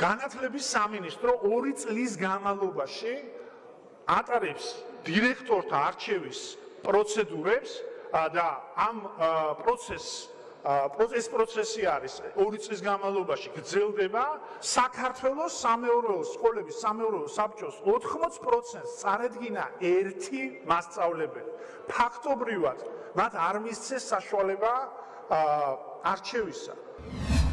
განათლების სამინისტრო 2 წლის განმავლობაში ატარებს დირექტორთა არჩევის პროცედურებს და ამ პროცესი არის 2 წლის განმავლობაში გრძელდება საქართველოს სამეურვეო სკოლების სამეურვეო საბჭოს 80%-ს წარედგინა ერთი მასწავლებელი. ფაქტობრივად მათ არ მისცეს საშუალება არჩევისა.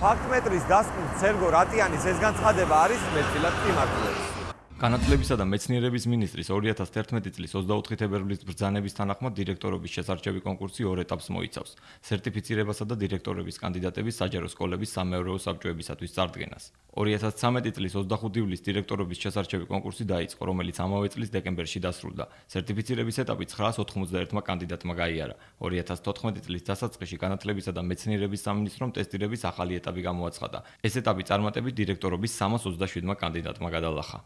ფაქტმეტრის დასკვნით სერგო რატიანის ეს განცხადება არის მეტწილად მიმართულების. განათლებისა და მეცნიერების მინისტრის 2011 წლის 24 თებერვლის ბრძანების თანახმად დირექტორობის შესარჩევი კონკურსი 2 ეტაპს მოიცავს: სერტიფიცირებასა და დირექტორების კანდიდატების საჯარო სკოლების სამეურვეო საბჭოებისათვის წარდგენას. 2013 წლის 25 ივლისს დირექტორობის შესარჩევი კონკურსი დაიწყო, რომელიც ამავე წლის დეკემბერში დასრულდა. სერტიფიცირების ეტაპი 991 კანდიდატმა გაიარა. 2014 წლის დასაწყისში განათლებისა და მეცნიერების სამინისტრომ ტესტირების ახალი ეტაპი გამოაცხადა. ეს ეტაპი წარმატებით დირექტორობის 327 კანდიდატმა გადალახა.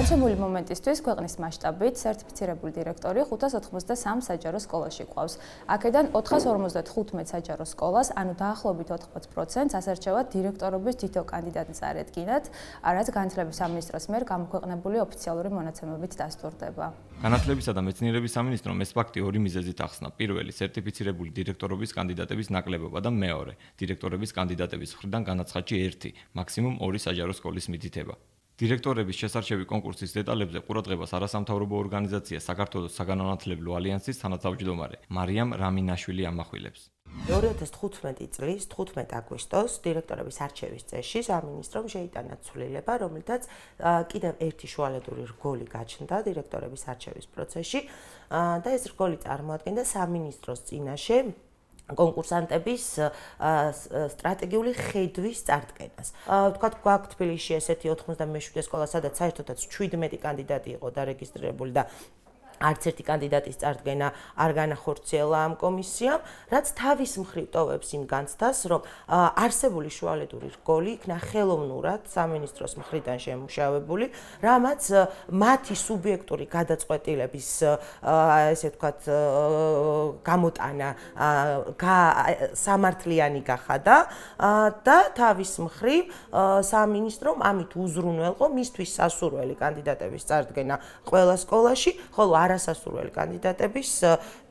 მოცემული მომენტისთვის ქვეყნის მასშტაბით სერტიფიცირებული დირექტორი 593 საჯარო სკოლაში ყავს. აქედან 455 საჯარო სკოლას, ანუ დაახლოებით 80%-ს ასარჩევად დირექტორობის თითო კანდიდატი წარედგინათ, რაც განათლების სამინისტროს მიერ გამოქვეყნებული ოფიციალური მონაცემებით დასტურდება. განათლებისა და მეცნიერების სამინისტრომ ეს ფაქტი 2 მიზეზით ახსნა. პირველი, სერტიფიცირებული დირექტორობის კანდიდატების ნაკლებობა და მეორე, დირექტორების კანდიდატების მხრიდან განაცხადში 1, მაქსიმუმ 2 საჯარო სკოლის მითითება. დირექტორების შესარჩევი კონკურსის დეტალებზე ყურადღებას არასამთავრობო ორგანიზაცია საქართველოს საგანმანათლებლო ალიანსის თანათავმჯდომარე მარიამ რამინაშვილი ამახვილებს. 2015 წლის 15 აგვისტოს დირექტორების არჩევის წესში სამინისტრომ შეიტანა ცვლილება, რომელთაც კიდევ ერთი შუალედური რგოლი გაჩნდა დირექტორების არჩევის პროცესში და ეს რგოლი წარმოადგენდა სამინისტროს წინაშე კონკურსანტების სტრატეგიული ხედვის წარდგენას. Ვთქვათ, გვაქვს თბილისში ესეთი 97 სკოლა, სადაც საერთოდაც 17 კანდიდატი იყო დარეგისტრირებული და არც ერთი კანდიდატის წარდგენა არ განახორციელა ამ კომისიამ, რაც თავის მხრივ ტოვებს იმ განცდას, რომ არსებული შუალედური რგოლი იქნა ხელოვნურად სამინისტროს მხრიდან შემუშავებული, რამაც მათი სუბიექტური გადაწყვეტილების ესე ვთქვათ გამოტანა სამართლიანი გახადა და თავის მხრივ სამინისტრომ ამით უზრუნველყო მისთვის სასურველი კანდიდატების წარდგენა ყველა სკოლაში, ხოლო არასასურველი კანდიდატების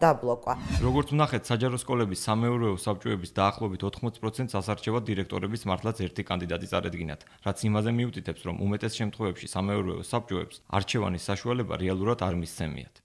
დაბლოკვა. როგორც ვნახეთ, საჯარო სკოლების სამეურვეო საბჭოების დაახლოებით 80%-ს ასარჩევად დირექტორების მართლაც ერთი კანდიდატი წარედგინათ, რაც იმაზე მიუთითებს, რომ უმეტეს შემთხვევებში სამეურვეო საბჭოებს არჩევანის საშუალება რეალურად არ მისცემიათ.